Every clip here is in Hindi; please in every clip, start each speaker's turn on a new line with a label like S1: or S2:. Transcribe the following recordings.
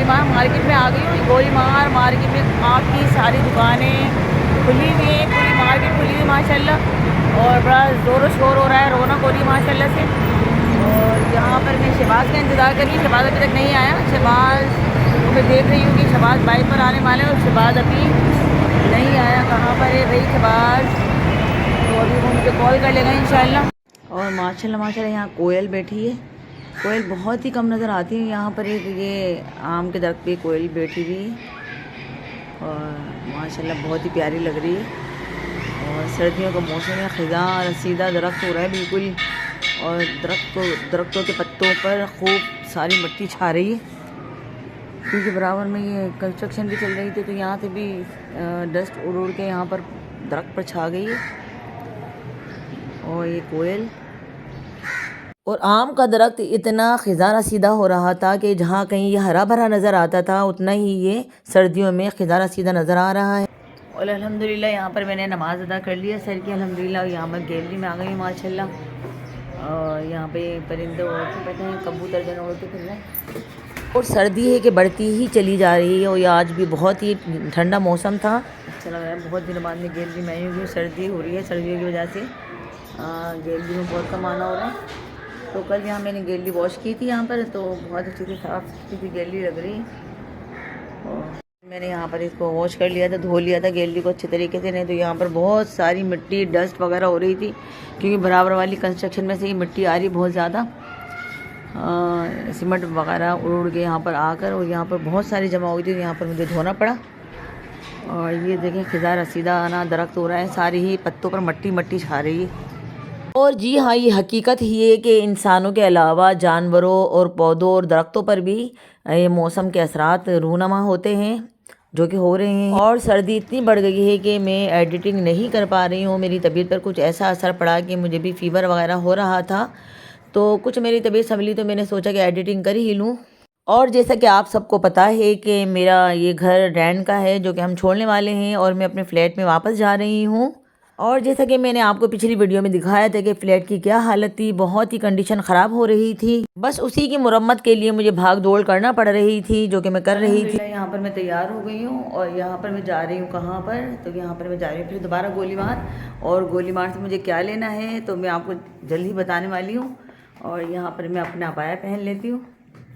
S1: गोलीमार मार्केट में आ गई हूँ। गोलीमार मार्केट में काफ़ी सारी दुकानें खुली हुई है, पूरी मार्केट खुली हुई माशाल्लाह, और बड़ा ज़ोर शोर हो रहा है, रौनक हो रही है माशाल्लाह से। और यहाँ पर मैं शहबाज का इंतज़ार कर रही हूँ, शहबाज अभी तक नहीं आया। शहबाज को मैं देख रही हूँ कि शहबाज बाइक पर आने वाले हैं और शहबाज अभी नहीं आया। कहाँ पर है भाई शहबाज? तो अभी वो मुझे कॉल कर लेगा इंशाल्लाह। और माशाल्लाह माशाल्लाह यहाँ कोयल बैठी है। कोयल बहुत ही कम नज़र आती है यहाँ पर। एक ये आम के दरख्त पे कोयल बैठी हुई है और माशाल्लाह बहुत ही प्यारी लग रही है। और सर्दियों का मौसम है, ख़िज़ा रसीदा दरख्त हो रहा है बिल्कुल, और दरख्तों के पत्तों पर खूब सारी मिट्टी छा रही है, क्योंकि बराबर में ये कंस्ट्रक्शन भी चल रही थी, तो यहाँ से भी डस्ट उड़ उड़ के यहाँ पर दरख्त पर छा गई है। और ये कोयल और आम का दरख्त इतना ख़िज़ा रसीदा हो रहा था कि जहाँ कहीं ये हरा भरा नज़र आता था, उतना ही ये सर्दियों में ख़िज़ा रसीदा नज़र आ रहा है। और अल्हम्दुलिल्लाह यहाँ पर मैंने नमाज़ अदा कर लिया सर की अल्हम्दुलिल्लाह। यहाँ पर गैलरी में आ गई माशाल्लाह, और यहाँ पे परिंदे उड़ के बैठे हैं, कबूतर जन उड़ के फिर रहे हैं। और सर्दी है कि बढ़ती ही चली जा रही है, और ये आज भी बहुत ही ठंडा मौसम था। अच्छा लग रहा है, बहुत दिन बाद में गैलरी में आई हुई। सर्दी हो रही है, सर्दियों की वजह से गैलरी में बहुत कम आना हो रहा है। तो कल यहाँ मैंने गैलरी वॉश की थी यहाँ पर, तो बहुत अच्छी से साफ़ सुथरी गैलरी लग रही है। और मैंने यहाँ पर इसको वॉश कर लिया था, धो लिया था गैलरी को अच्छे तरीके से। नहीं तो यहाँ पर बहुत सारी मिट्टी डस्ट वगैरह हो रही थी, क्योंकि बराबर वाली कंस्ट्रक्शन में से ये मिट्टी आ रही बहुत ज़्यादा, सीमेंट वगैरह उड़ उड़ के यहाँ पर आकर, और यहाँ पर बहुत सारी जमा हुई थी, यहाँ पर मुझे धोना पड़ा। और ये देखें ख़िज़ा रसीदा आना दरख्त हो रहा है, सारी ही पत्तों पर मट्टी मट्टी छा रही है। और जी हाँ, ये हकीकत ही है कि इंसानों के अलावा जानवरों और पौधों और दरख्तों पर भी ये मौसम के असरात रूनमा होते हैं, जो कि हो रहे हैं। और सर्दी इतनी बढ़ गई है कि मैं एडिटिंग नहीं कर पा रही हूँ। मेरी तबीयत पर कुछ ऐसा असर पड़ा कि मुझे भी फ़ीवर वगैरह हो रहा था, तो कुछ मेरी तबीयत संभली तो मैंने सोचा कि एडिटिंग कर ही लूँ। और जैसा कि आप सबको पता है कि मेरा ये घर रेंट का है, जो कि हम छोड़ने वाले हैं, और मैं अपने फ़्लैट में वापस जा रही हूँ। और जैसा कि मैंने आपको पिछली वीडियो में दिखाया था कि फ़्लैट की क्या हालत थी, बहुत ही कंडीशन ख़राब हो रही थी। बस उसी की मुरम्मत के लिए मुझे भाग दौड़ करना पड़ रही थी, जो कि मैं कर रही थी। यहाँ पर मैं तैयार हो गई हूँ, और यहाँ पर मैं जा रही हूँ कहाँ पर? तो यहाँ पर मैं जा रही हूँ फिर दोबारा गोलीमार। और गोलीमार से मुझे क्या लेना है तो मैं आपको जल्द ही बताने वाली हूँ। और यहाँ पर मैं अपना अबाया पहन लेती हूँ।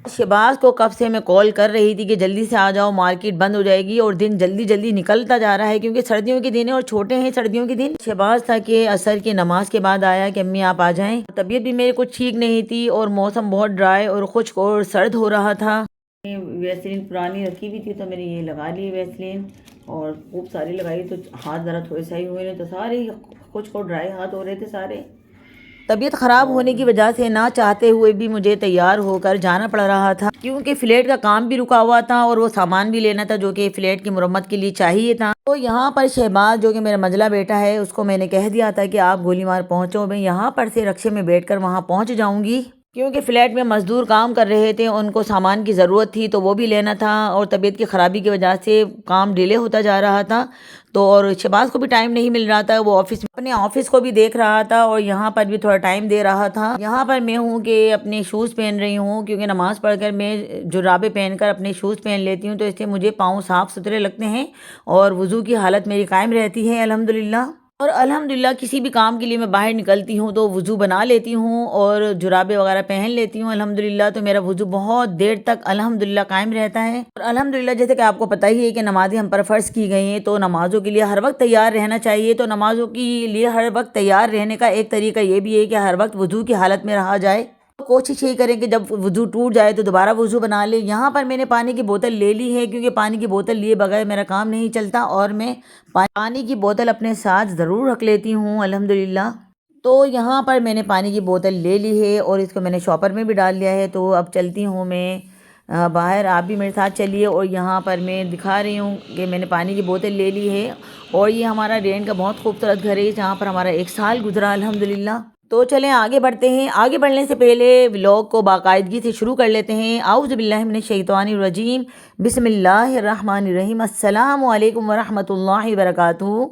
S1: शहबाज को कब से मैं कॉल कर रही थी कि जल्दी से आ जाओ, मार्केट बंद हो जाएगी, और दिन जल्दी जल्दी निकलता जा रहा है, क्योंकि सर्दियों के दिन है और छोटे हैं सर्दियों के दिन। शहबाज था कि असर की नमाज के बाद आया कि अम्मी आप आ जाएं। तबीयत भी मेरी कुछ ठीक नहीं थी, और मौसम बहुत ड्राई और खुश्क और सर्द हो रहा था। वैसलीन पुरानी रखी हुई थी, तो मैंने ये लगा ली वैसलीन, और खूब सारी लगाई, तो हाथ ज़रा थोड़े सही हुए नहीं तो सारे खुश्क और ड्राई हाथ हो रहे थे सारे। तबीयत ख़राब होने की वजह से ना चाहते हुए भी मुझे तैयार होकर जाना पड़ रहा था, क्योंकि फ़्लैट का काम भी रुका हुआ था, और वो सामान भी लेना था जो कि फ़्लैट की मुरम्मत के लिए चाहिए था। तो यहाँ पर शहबाज, जो कि मेरा मंझला बेटा है, उसको मैंने कह दिया था कि आप गोलीमार पहुँचो, मैं यहाँ पर से रक्शे में बैठकर वहाँ पहुँच जाऊँगी, क्योंकि फ़्लैट में मज़दूर काम कर रहे थे, उनको सामान की ज़रूरत थी, तो वो भी लेना था, और तबीयत की ख़राबी की वजह से काम डिले होता जा रहा था। तो और शहबाज को भी टाइम नहीं मिल रहा था, वो अपने ऑफिस को भी देख रहा था, और यहाँ पर भी थोड़ा टाइम दे रहा था। यहाँ पर मैं हूँ कि अपने शूज़ पहन रही हूँ, क्योंकि नमाज़ पढ़कर मैं जुराबे पहनकर अपने शूज़ पहन लेती हूँ, तो इससे मुझे पाँव साफ़ सुथरे लगते हैं, और वज़ू की हालत मेरी कायम रहती है अल्हम्दुलिल्लाह। और अल्हम्दुलिल्लाह किसी भी काम के लिए मैं बाहर निकलती हूँ तो वज़ू बना लेती हूँ, और जुराबे वगैरह पहन लेती हूँ अल्हम्दुलिल्लाह, तो मेरा वज़ू बहुत देर तक अल्हम्दुलिल्लाह कायम रहता है। और अल्हम्दुलिल्लाह जैसे कि आपको पता ही है कि नमाज़ें हम पर फ़र्ज़ की गई हैं, तो नमाज़ों के लिए हर वक्त तैयार रहना चाहिए। तो नमाज़ों के लिए हर वक्त तैयार रहने का एक तरीका ये भी है कि हर वक्त वज़ू की हालत में रहा जाए। तो कोशिश यही करें कि जब वज़ू टूट जाए तो दोबारा वज़ू बना ले। यहाँ पर मैंने पानी की बोतल ले ली है, क्योंकि पानी की बोतल लिए बगैर मेरा काम नहीं चलता, और मैं पानी की बोतल अपने साथ ज़रूर रख लेती हूँ अल्हम्दुलिल्लाह। तो यहाँ पर मैंने पानी की बोतल ले ली है, और इसको मैंने शॉपर में भी डाल लिया है। तो अब चलती हूँ मैं बाहर, आप भी मेरे साथ चलिए। और यहाँ पर मैं दिखा रही हूँ कि मैंने पानी की बोतल ले ली है, और ये हमारा रेंट का बहुत खूबसूरत घर है, जहाँ पर हमारा 1 साल गुजरा अल्हम्दुलिल्लाह। तो चलें आगे बढ़ते हैं। आगे बढ़ने से पहले व्लॉग को बाकायदगी से शुरू कर लेते हैं। आऊज़ु बिल्लाहि मिनश शैतानिर रजीम, बिस्मिल्लाहिर रहमानिर रहीम, अस्सलामु अलैकुम व रहमतुल्लाहि व बरकातुहू।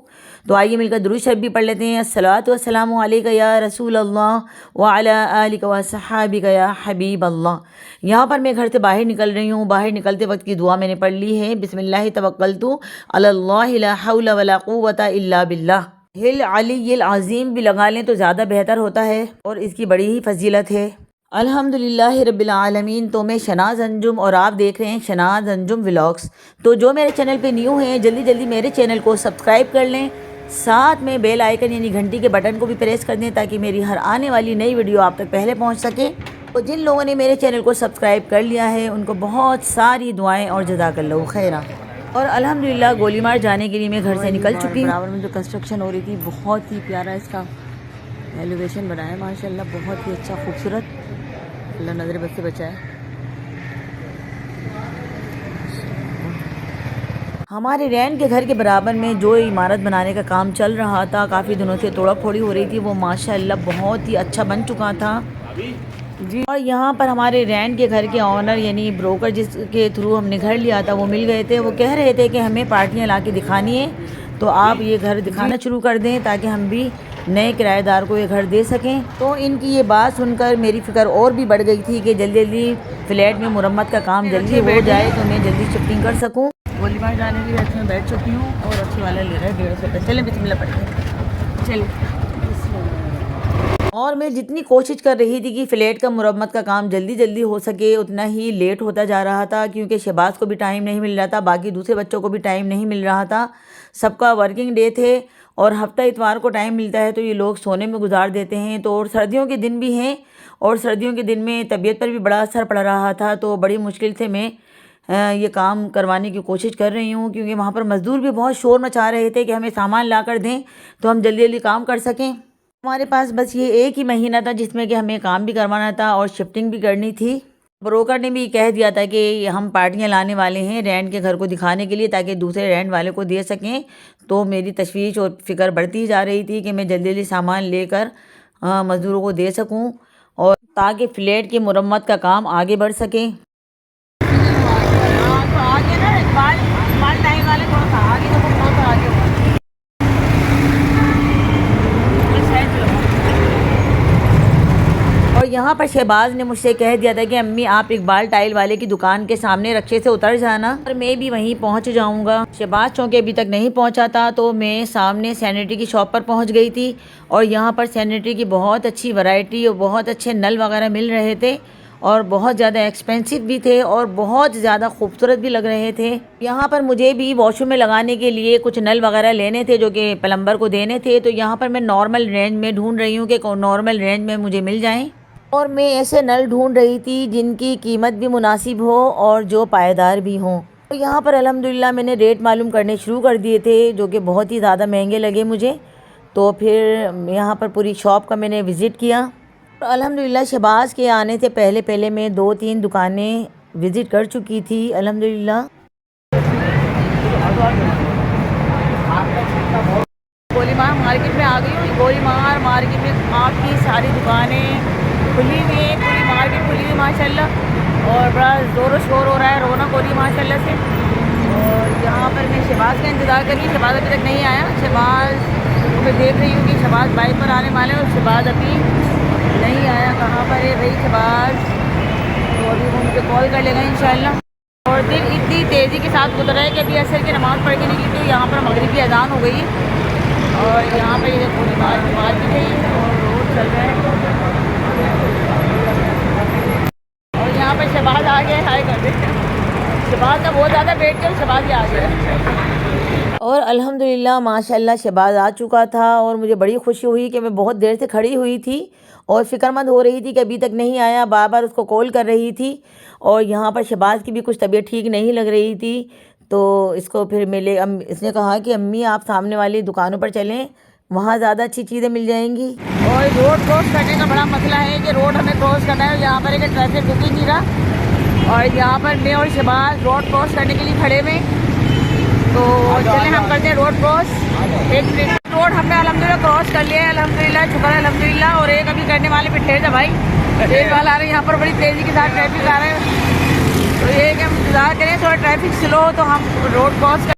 S1: तो आइए मिलकर दुरूद शरीफ भी पढ़ लेते हैं। अस्सलातु वस्सलामु अलैका या रसूल अल्लाह व अला आलिका व सहाबिका या हबीब अल्लाह। यहाँ पर मैं घर से बाहर निकल रही हूँ। बाहर निकलते वक्त की दुआ मैंने पढ़ ली है, बिस्मिल्लाहि तवक्कलतु अलल्लाहि ला हौला वला कुव्वता इल्ला बिल्लाह। हिल अलील अज़ीम भी लगा लें तो ज़्यादा बेहतर होता है और इसकी बड़ी ही फजीलत है। अल्हम्दुलिल्लाहि रब्बिल आलमीन। तो मैं शनाज़ अंजुम और आप देख रहे हैं शनाज़ अंजुम व्लॉग्स। तो जो मेरे चैनल पे न्यू हैं जल्दी जल्दी मेरे चैनल को सब्सक्राइब कर लें, साथ में बेल आइकन यानी घंटी के बटन को भी प्रेस कर दें ताकि मेरी हर आने वाली नई वीडियो आप तक पहले पहुंच सके। तो जिन लोगों ने मेरे चैनल को सब्सक्राइब कर लिया है उनको बहुत सारी दुआएँ और जज़ाकल्लाहु खैरा। और अल्हम्दुलिल्लाह गोलीमार जाने के लिए मैं घर से निकल चुकी हूँ। बराबर में जो कंस्ट्रक्शन हो रही थी बहुत ही प्यारा इसका एलिवेशन बना है माशाल्लाह, बहुत ही अच्छा खूबसूरत। अल्लाह नजर बद से बचाए। हमारे रैन के घर के बराबर में जो इमारत बनाने का काम चल रहा था, काफ़ी दिनों से तोड़ा फोड़ी हो रही थी, वो माशाल्लाह बहुत ही अच्छा बन चुका था जी। और यहाँ पर हमारे रैन के घर के ऑनर यानी ब्रोकर जिसके थ्रू हमने घर लिया था वो मिल गए थे। वो कह रहे थे कि हमें पार्टियाँ ला के दिखानी है तो आप ये घर दिखाना शुरू कर दें ताकि हम भी नए किराएदार को ये घर दे सकें। तो इनकी ये बात सुनकर मेरी फ़िक्र और भी बढ़ गई थी कि जल्दी जल्दी फ्लैट में मुरम्मत का काम जल्दी हो जाए तो मैं जल्दी शिफ्टिंग कर सकूं। गोलीबार जाने के लिए अच्छे में बैठ चुकी हूँ और अच्छी वाला ले रहा है 150 रुपये। चलें बिस्मिल्लाह पढ़ते चलिए। और मैं जितनी कोशिश कर रही थी कि फ़्लैट का मुरम्मत का काम जल्दी जल्दी हो सके उतना ही लेट होता जा रहा था, क्योंकि शहबाज को भी टाइम नहीं मिल रहा था, बाकी दूसरे बच्चों को भी टाइम नहीं मिल रहा था। सबका वर्किंग डे थे और हफ्ता इतवार को टाइम मिलता है तो ये लोग सोने में गुजार देते हैं। तो और सर्दियों के दिन भी हैं और सर्दियों के दिन में तबीयत पर भी बड़ा असर पड़ रहा था। तो बड़ी मुश्किल से मैं ये काम करवाने की कोशिश कर रही हूँ, क्योंकि वहाँ पर मज़दूर भी बहुत शोर मचा रहे थे कि हमें सामान ला कर दें तो हम जल्दी जल्दी काम कर सकें। हमारे पास बस ये एक ही महीना था जिसमें कि हमें काम भी करवाना था और शिफ्टिंग भी करनी थी। ब्रोकर ने भी कह दिया था कि हम पार्टियां लाने वाले हैं रेंट के घर को दिखाने के लिए ताकि दूसरे रेंट वाले को दे सकें। तो मेरी तशवीश और फिक्र बढ़ती जा रही थी कि मैं जल्दी जल्दी सामान लेकर मज़दूरों को दे सकूं और ताकि फ्लैट की मुरम्मत का काम आगे बढ़ सके। तो आगे ना इकबाल टाइम वाले थोड़ा सा आगे तो बहुत आगे हुआ। और यहाँ पर शहबाज ने मुझसे कह दिया था कि अम्मी आप इकबाल टाइल वाले की दुकान के सामने रक्शे से उतर जाना और मैं भी वहीं पहुँच जाऊँगा। शहबाज चौंके अभी तक नहीं पहुँचा था तो मैं सामने सैनिटरी की शॉप पर पहुँच गई थी और यहाँ पर सैनिटरी की बहुत अच्छी वैरायटी और बहुत अच्छे नल वगैरह मिल रहे थे और बहुत ज़्यादा एक्सपेंसिव भी थे और बहुत ज़्यादा खूबसूरत भी लग रहे थे। यहाँ पर मुझे भी वॉशरूम में लगाने के लिए कुछ नल वगैरह लेने थे जो कि प्लम्बर को देने थे। तो यहाँ पर मैं नॉर्मल रेंज में ढूंढ रही हूँ कि नॉर्मल रेंज में मुझे मिल जाएं और मैं ऐसे नल ढूंढ रही थी जिनकी कीमत भी मुनासिब हो और जो पायदार भी हों। तो यहाँ पर अल्हम्दुलिल्लाह मैंने रेट मालूम करने शुरू कर दिए थे जो कि बहुत ही ज़्यादा महंगे लगे मुझे। तो फिर यहाँ पर पूरी शॉप का मैंने विज़िट किया और अल्हम्दुलिल्लाह शहबाज के आने से पहले मैं 2-3 दुकानें विज़िट कर चुकी थी अल्हम्दुलिल्लाह। गोलीमार मार्केट में आ गई हूँ। गोलीमार मार्केट में आपकी सारी दुकानें खुली हुई है, पूरी मार्केट खुली हुई माशाल्लाह और बड़ा ज़ोर शोर हो रहा है, रौनक हो रही है माशाल्लाह से। और यहाँ पर मैं शहबाज का इंतज़ार कर रही हूँ। शहबाज अभी तक नहीं आया। शहबाज को मैं देख रही हूँ कि शहबाज बाइक पर आने वाले हैं और शहबाज अभी नहीं आया। कहाँ पर है भाई शहबाज? तो अभी वो मुझे कॉल कर लेगा इंशाल्लाह। और दिन इतनी तेज़ी के साथ गुजर रहा है कि अभी असर की नमाज़ पढ़ के निकली तो यहाँ पर मगरिब की अज़ान हो गई और यहाँ पर ये पूरी मार्केट है और रोड चल रहा है और यहाँ पर शहबाज आ गया। हाय कर देते शहबाज का बहुत ज़्यादा वेट कर शहबाज ही आ गया और अल्हम्दुलिल्लाह माशाल्लाह शहबाज आ चुका था और मुझे बड़ी खुशी हुई कि मैं बहुत देर से खड़ी हुई थी और फ़िक्रमंद हो रही थी कि अभी तक नहीं आया, बार बार उसको कॉल कर रही थी। और यहाँ पर शहबाज की भी कुछ तबीयत ठीक नहीं लग रही थी तो इसको फिर इसने कहा कि अम्मी आप सामने वाली दुकानों पर चलें, वहाँ ज़्यादा अच्छी चीज़ें मिल जाएंगी। और रोड क्रॉस करने का बड़ा मसला है कि रोड हमें क्रॉस करना है। यहाँ पर एक ट्रैफिक रुक ही नहीं रहा और यहाँ पर मैं और शहबाज रोड क्रॉस करने के लिए खड़े में। तो चलें हम करते हैं रोड क्रॉस। एक रोड हमने अल्हम्दुलिल्लाह क्रॉस कर लिया है, अल्हम्दुलिल्लाह शुक्र है अल्हम्दुलिल्लाह। और एक अभी करने वाले पे ठहर जा भाई, तेज वाला आ रहे हैं। यहाँ पर बड़ी तेज़ी के साथ ट्रैफिक आ रहा है तो ये कि हम इंतज़ार करें थोड़ा ट्रैफिक स्लो हो तो हम रोड क्रॉस